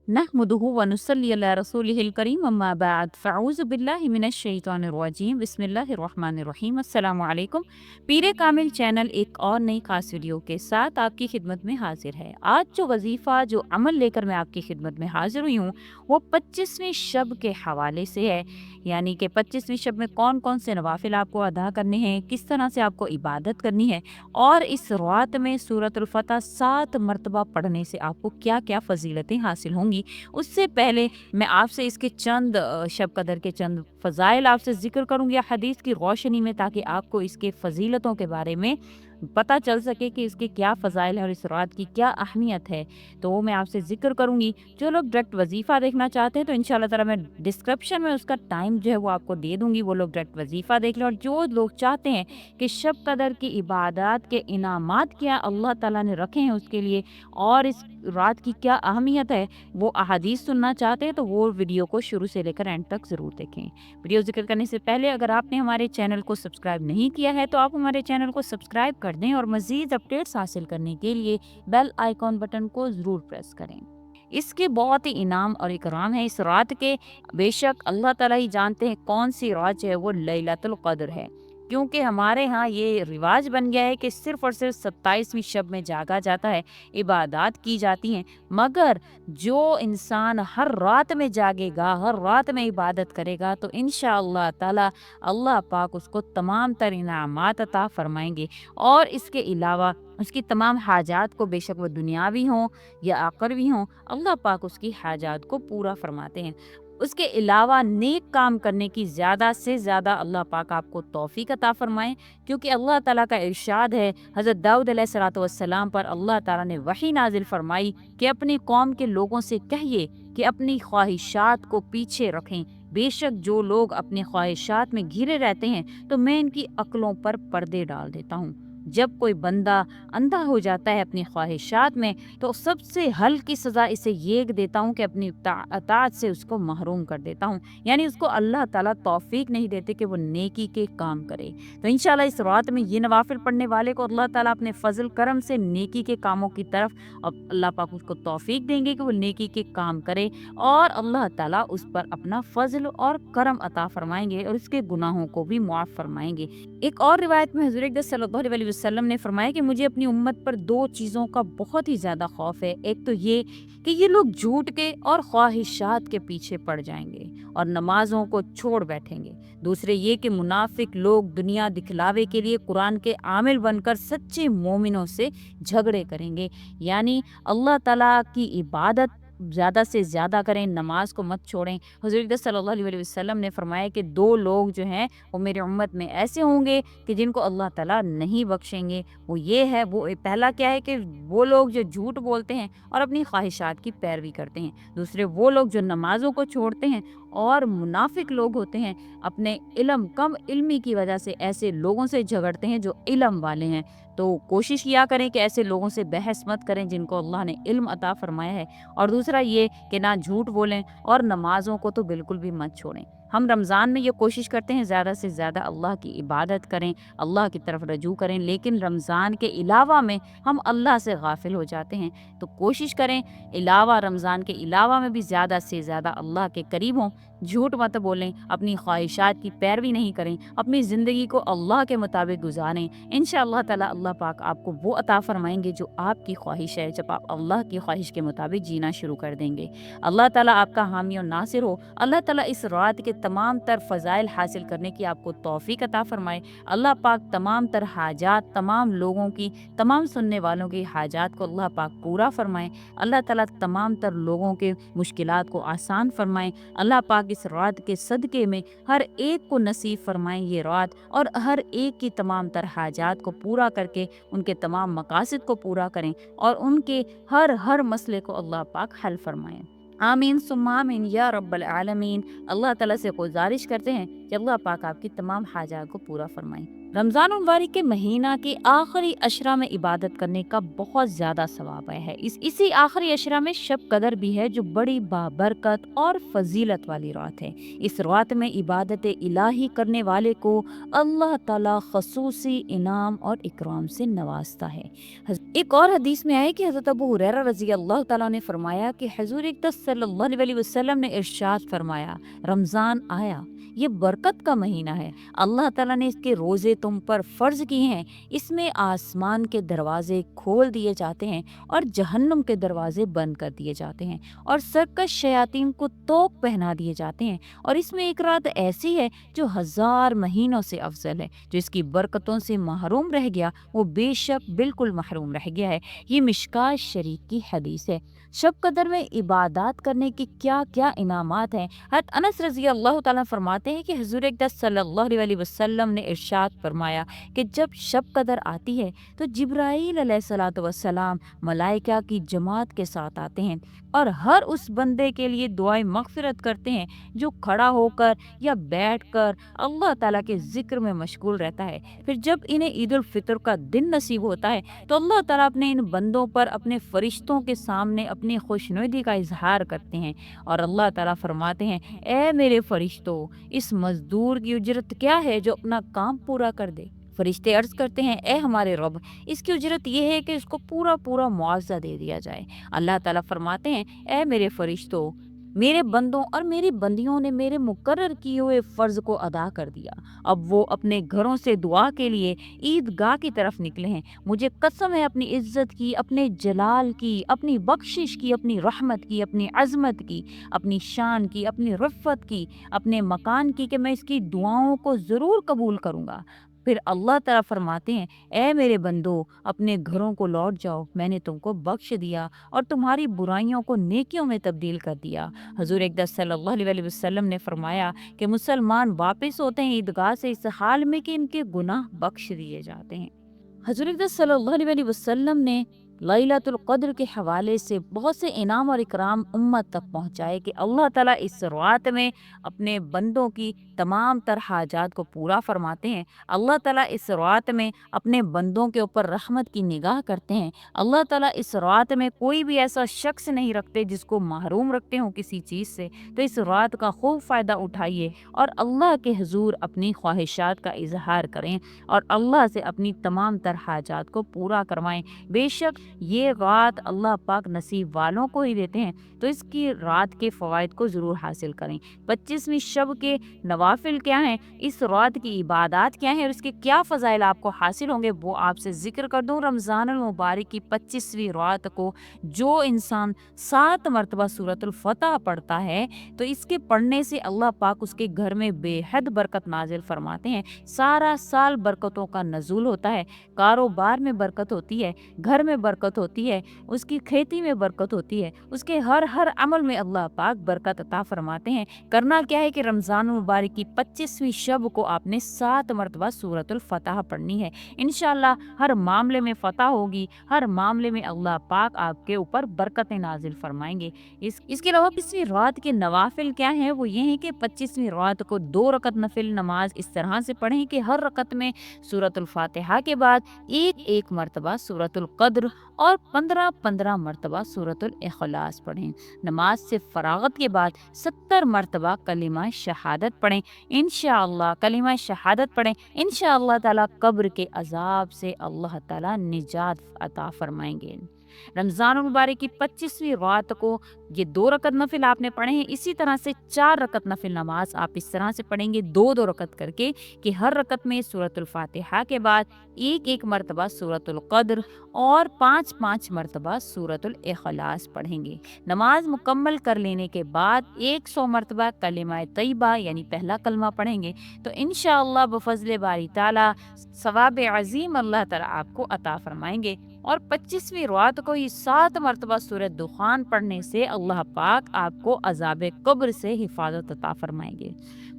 नहमदुहु व नुसल्ली अला रसूलिहिल करीम अम्मा बाद फ़अऊज़ु बिल्लाहि मिनश शैतानिर रजीम बिस्मिल्लाहिर रहमानिर रहीम अस्सलामु अलैकुम। पीरे कामिल चैनल एक और नई खास वीडियो के साथ आपकी खिदमत में हाजिर है। आज जो वजीफ़ा जो अमल लेकर मैं आपकी खिदमत में हाजिर हुई हूँ वो 25वीं शब के हवाले से है। यानी कि 25वीं शब में कौन कौन से नवाफिल आपको अदा करने हैं, किस तरह से आपको इबादत करनी है और इस रात में सूरतुल फतह 7 मरतबा पढ़ने से आपको क्या क्या फ़जीलतें हासिल होंगी। उससे पहले मैं आपसे इसके चंद शब कदर के चंद फ़ज़ाइल आपसे ज़िक्र करूँगी हदीस की रोशनी में, ताकि आपको इसके फ़जीलतों के बारे में पता चल सके कि इसके क्या फ़ज़ाइल हैं और इस रात की क्या अहमियत है। तो वो मैं आपसे ज़िक्र करूँगी। जो लोग डायरेक्ट वजीफ़ा देखना चाहते हैं तो इंशाल्लाह ताला मैं डिस्क्रिप्शन में उसका टाइम जो है वो आपको दे दूँगी, वो लोग डायरेक्ट वजीफ़ा देख लें। और जो लोग चाहते हैं कि शब कदर की इबादत के इनामात क्या अल्लाह ताला ने रखे हैं उसके लिए और इस रात की क्या अहमियत है, वो अहादीस सुनना चाहते हैं तो वो वीडियो को शुरू से लेकर एंड तक ज़रूर देखें। वीडियो ज़िक्र करने से पहले अगर आपने हमारे चैनल को सब्सक्राइब नहीं किया है तो आप हमारे चैनल को सब्सक्राइब कर दें और मज़ीद अपडेट्स हासिल करने के लिए बेल आइकॉन बटन को ज़रूर प्रेस करें। इसके बहुत ही इनाम और इकराम है इस रात के। बेशक अल्लाह ताला ही जानते हैं कौन सी रात जो है वो लैलतुल क़द्र है, क्योंकि हमारे यहाँ ये रिवाज बन गया है कि सिर्फ़ और सिर्फ 27वीं शब में जागा जाता है, इबादत की जाती हैं। मगर जो इंसान हर रात में जागेगा, हर रात में इबादत करेगा तो इंशाअल्लाह ताला अल्लाह पाक उसको तमाम तर इनामात अता फ़रमाएँगे। और इसके अलावा उसकी तमाम हाजात को, बेशक वो दुनियावी हों या आखिरवी हों, अल्लाह पाक उसकी हाजात को पूरा फ़रमाते हैं। उसके अलावा नेक काम करने की ज़्यादा से ज़्यादा अल्लाह पाक आपको तौफ़ीक अता फ़रमाएँ, क्योंकि अल्लाह ताला का इरशाद है हज़रत दाऊद अलैहिस्सलातु वस्सलाम पर अल्लाह ताला ने वही नाज़िल फ़रमाई कि अपनी कौम के लोगों से कहिए कि अपनी ख्वाहिशात को पीछे रखें। बेशक जो लोग अपनी ख्वाहिशात में घिरे रहते हैं तो मैं इनकी अक्लों पर पर्दे डाल देता हूँ। जब कोई बंदा अंधा हो जाता है अपनी ख्वाहिशात में तो सबसे हल्की सज़ा इसे ये देता हूँ कि अपनी अताअत से उसको महरूम कर देता हूँ। यानी उसको अल्लाह ताला तौफीक नहीं देते कि वो नेकी के काम करे। तो इंशाल्लाह इस रात में ये नवाफिल पढ़ने वाले को अल्लाह ताला अपने फजल करम से नेकी के कामों की तरफ अब अल्लाह पाक उसको तौफीक देंगे कि वो नेकी के काम करे और अल्लाह ताला उस पर अपना फजल और करम अता फरमाएंगे और उसके गुनाहों को भी मुआफ़ फरमाएंगे। एक और रिवायत में हुज़ूर अक़दस सल्लल्लाहु अलैहि वसल्लम ने फरमाया कि मुझे अपनी उम्मत पर 2 चीज़ों का बहुत ही ज़्यादा खौफ है। एक तो ये कि ये लोग झूठ के और ख्वाहिशात के पीछे पड़ जाएंगे और नमाज़ों को छोड़ बैठेंगे। दूसरे ये कि मुनाफिक लोग दुनिया दिखलावे के लिए कुरान के आमिल बनकर सच्चे मोमिनों से झगड़े करेंगे। यानी अल्लाह ताला की इबादत ज़्यादा से ज़्यादा करें, नमाज को मत छोड़ें। हुज़ूर अक़दस सल्लल्लाहु अलैहि वसल्लम ने फरमाया कि 2 लोग जो हैं वो मेरी उम्मत में ऐसे होंगे कि जिनको अल्लाह ताला नहीं बख्शेंगे। वो ये है, वो पहला क्या है कि वो लोग जो झूठ बोलते हैं और अपनी ख्वाहिशात की पैरवी करते हैं। दूसरे वो लोग जो नमाज़ों को छोड़ते हैं और मुनाफिक लोग होते हैं, अपने कम इल्मी की वजह से ऐसे लोगों से झगड़ते हैं जो इल्म वाले हैं। तो कोशिश किया करें कि ऐसे लोगों से बहस मत करें जिनको अल्लाह ने इल्म अता फरमाया है। और दूसरा ये कि ना झूठ बोलें और नमाज़ों को तो बिल्कुल भी मत छोड़ें। हम रमज़ान में ये कोशिश करते हैं ज़्यादा से ज़्यादा अल्लाह की इबादत करें, अल्लाह की तरफ रजू करें, लेकिन रमज़ान के अलावा में हम अल्लाह से गाफिल हो जाते हैं। तो कोशिश करें रमज़ान के अलावा में भी ज़्यादा से ज़्यादा अल्लाह के करीब हों। झूठ मत बोलें, अपनी ख्वाहिशात की पैरवी नहीं करें, अपनी ज़िंदगी को अल्लाह के मुताबिक गुजारें। इंशाअल्लाह ताला अल्लाह पाक आपको वो अता फरमाएंगे जो आपकी ख्वाहिश है, जब आप अल्लाह की ख्वाहिश के मुताबिक जीना शुरू कर देंगे। अल्लाह ताला आपका हामी और नासिर हो। अल्लाह ताला इस रात के तमाम तर फ़ज़ाइल हासिल करने की आपको तौफ़ीक अता फ़रमाए। अल्लाह पाक तमाम तर हाजात, तमाम लोगों की, तमाम सुनने वालों की हाजात को अल्लाह पाक पूरा फ़रमाए। अल्लाह ताला तमाम तर लोगों के मुश्किलात को आसान फ़रमाए। अल्लाह पाक इस रात के सदक़े में हर एक को नसीब फ़रमाए ये रात, और हर एक की तमाम तर हाजात को पूरा करके उनके तमाम मकासद को पूरा करें और उनके हर मसले को अल्लाह पाक हल फ़रमाएँ। आमीन सुम्मा आमीन या रब्बल आलमीन। अल्लाह ताला से गुज़ारिश करते हैं कि अल्लाह पाक आपकी तमाम हाजात को पूरा फरमाएँ। रमज़ान मुबारक के महीना के आखिरी अशरा में इबादत करने का बहुत ज़्यादा सवाब है। इसी आखिरी अशरा में शब कदर भी है, जो बड़ी बाबरकत और फजीलत वाली रात है। इस रात में इबादत इलाही करने वाले को अल्लाह ताला खसूसी इनाम और इकराम से नवाजता है। एक और हदीस में आया कि हज़रत अबू हुरैरा रज़ी अल्लाह ताला ने फरमाया कि हुज़ूर अक़दस सल्लल्लाहु अलैहि वसल्लम ने इरशाद फरमाया, रमज़ान आया, ये बरकत का महीना है। अल्लाह ताला ने इसके रोज़े तुम पर फ़र्ज किए हैं। इसमें आसमान के दरवाजे खोल दिए जाते हैं और जहन्नुम के दरवाजे बंद कर दिए जाते हैं और सरकश शयातीन को तोक पहना दिए जाते हैं। और इसमें एक रात ऐसी है जो 1000 महीनों से अफजल है। जो इसकी बरकतों से महरूम रह गया वो बेशक बिल्कुल महरूम रह गया है। ये मिशकात शरीफ की हदीस है। शब कदर में इबादत करने के क्या क्या इनामात हैं। हज़रत अनस रज़ी अल्लाह ताला फरमाते हैं कि हुज़ूर अक़दस सल्लल्लाहु अलैहि वसल्लम ने इरशाद फरमाया कि जब शब कदर आती है तो जिब्राईल अलैहिस्सलातु वस्सलाम मलाइका की जमात के साथ आते हैं और हर उस बंदे के लिए दुआए मग़फ़िरत करते हैं जो खड़ा होकर या बैठकर अल्लाह ताला के ज़िक्र में मशगूल रहता है। फिर जब इन्हें ईद उल फ़ितर का दिन नसीब होता है तो अल्लाह ताला अपने इन बंदों पर अपने फ़रिश्तों के सामने अपनी खुशनुदी का इजहार करते हैं और अल्लाह ताला फरमाते हैं, ए मेरे फ़रिश्तों, इस मजदूर की उजरत क्या है जो अपना काम पूरा कर दे। फरिश्ते अर्ज करते हैं, ए हमारे रब, इसकी उजरत यह है कि इसको पूरा पूरा मुआवजा दे दिया जाए। अल्लाह ताला फरमाते हैं, ए मेरे फरिश्तों, मेरे बंदों और मेरी बंदियों ने मेरे मुकर्रर किए हुए फ़र्ज़ को अदा कर दिया। अब वो अपने घरों से दुआ के लिए ईदगाह की तरफ निकले हैं। मुझे कसम है अपनी इज़्ज़त की, अपने जलाल की, अपनी बख्शिश की, अपनी रहमत की, अपनी अज़मत की, अपनी शान की, अपनी रिफ़्फ़त की, अपने मकान की कि मैं इसकी दुआओं को ज़रूर कबूल करूँगा। फिर अल्लाह ताला फरमाते हैं, ए मेरे बंदो, अपने घरों को लौट जाओ, मैंने तुमको बख्श दिया और तुम्हारी बुराइयों को नेकियों में तब्दील कर दिया। हुज़ूर अक़दस सल्लल्लाहु अलैहि वसल्लम ने फरमाया कि मुसलमान वापस होते हैं ईदगाह से इस हाल में कि इनके गुनाह बख्श दिए जाते हैं। हुज़ूर अक़दस सल्लल्लाहु अलैहि वसल्लम ने लैलतुल क़द्र के हवाले से बहुत से इनाम और इकराम उम्मत तक पहुँचाए कि अल्लाह ताला इस रात में अपने बंदों की तमाम तर हाजात को पूरा फरमाते हैं। अल्लाह ताला इस रात में अपने बंदों के ऊपर रहमत की निगाह करते हैं। अल्लाह ताला इस रात में कोई भी ऐसा शख्स नहीं रखते जिसको महरूम रखते हों किसी चीज़ से। तो इस रात का खूब फ़ायदा उठाइए और अल्लाह के हुज़ूर अपनी ख्वाहिशात का इजहार करें और अल्लाह से अपनी तमाम तर हाजात को पूरा करवाएं। बेशक ये रात अल्लाह पाक नसीब वालों को ही देते हैं, तो इसकी रात के फ़वाइद को ज़रूर हासिल करें। 25वीं शब के नवाफिल क्या हैं, इस रात की इबादत क्या हैं और इसके क्या फ़ज़ाइल आपको हासिल होंगे, वो आपसे ज़िक्र कर दूँ। रमज़ान मुबारक की 25वीं रात को जो इंसान 7 मरतबा सूरतुल फ़तह पढ़ता है तो इसके पढ़ने से अल्लाह पाक उसके घर में बेहद बरकत नाजिल फरमाते हैं। सारा साल बरकतों का नज़ूल होता है, कारोबार में बरकत होती है, घर में बरकत होती है, उसकी खेती में बरकत होती है, उसके हर अमल में अल्लाह पाक बरकत अता फरमाते हैं। करना क्या है कि रमज़ान मुबारक की 25वीं शब को आपने 7 मरतबा सूरतुल फ़तह पढ़नी है। इंशाअल्लाह हर मामले में फ़तह होगी, हर मामले में अल्लाह पाक आपके ऊपर बरकतें नाजिल फरमाएंगे। इसके अलावा 25वीं रात के नवाफिल क्या हैं, वो ये हैं कि 25वीं रात को 2 रकत नफिल नमाज इस तरह से पढ़ें कि हर रकत में सूरतुल फातिहा के बाद एक मरतबा सूरतुल क़द्र और 15-15 मरतबा सूरतुल इखलास पढ़ें। नमाज से फरागत के बाद 70 मरतबा कलिमा शहादत पढ़ें। इंशाअल्लाह कलिमा शहादत पढ़ें, इंशाअल्लाह ताला कब्र के अजाब से अल्लाह ताला निजात अता फरमाएंगे। रमज़ान मुबारक की 25वीं रात को ये 2 रकत नफिल आपने पढ़े हैं। इसी तरह से 4 रकत नफिल नमाज आप इस तरह से पढ़ेंगे 2-2 रकत करके कि हर रकत में सूरतुल फातिहा के बाद एक मरतबा सूरतुल क़द्र और 5-5 मरतबा सूरतुल इखलास पढ़ेंगे। नमाज मुकम्मल कर लेने के बाद 100 मरतबा कलिमा तैयबा यानी पहला कलमा पढ़ेंगे तो इंशाअल्लाह बफज़्ल बारी ताला सवाब अज़ीम अल्लाह ताला आपको अता फरमाएंगे। اور 25ویں رات کو یہ 7 مرتبہ سورہ دخان پڑھنے سے اللہ پاک آپ کو عذاب قبر سے حفاظت عطا فرمائیں گے۔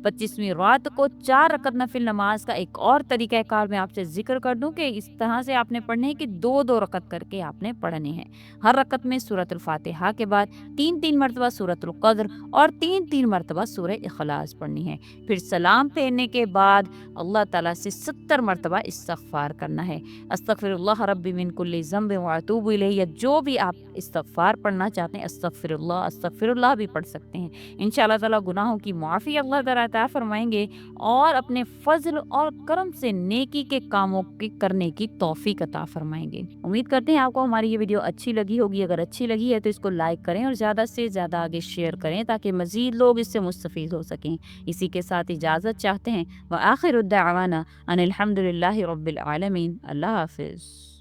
25ویں رات کو 4 رکعت نفل نماز کا ایک اور طریقہ کار میں آپ سے ذکر کر دوں کہ اس طرح سے آپ نے پڑھنے ہیں کہ 2 رکعت کر کے آپ نے پڑھنے ہیں۔ ہر رکعت میں سورۃ الفاتحہ کے بعد 3 مرتبہ سورۃ القدر اور 3 مرتبہ سورہ اخلاص پڑھنی ہے۔ پھر سلام پھیرنے کے بعد اللہ تعالیٰ سے 70 مرتبہ استغفار کرنا ہے۔ استغفر اللہ ربی من کل ذنب واتوب الیہ، یا جو بھی آپ استغفار پڑھنا چاہتے ہیں استغفر اللہ بھی پڑھ سکتے ہیں۔ انشاءاللہ تعالیٰ گناہوں کی معافی اللہ تعالیٰ عطا فرمائیں گے اور اپنے فضل اور کرم سے نیکی کے کاموں کے کرنے کی توفیق عطا فرمائیں گے۔ امید کرتے ہیں آپ کو ہماری یہ ویڈیو اچھی لگی ہوگی۔ اگر اچھی لگی ہے تو اس کو لائک کریں اور زیادہ سے زیادہ آگے شیئر کریں تاکہ مزید لوگ اس سے مستفید ہو سکیں۔ اسی کے ساتھ اجازت چاہتے ہیں وآخر الدعوانا ان الحمد للہ رب العالمین۔ اللہ حافظ۔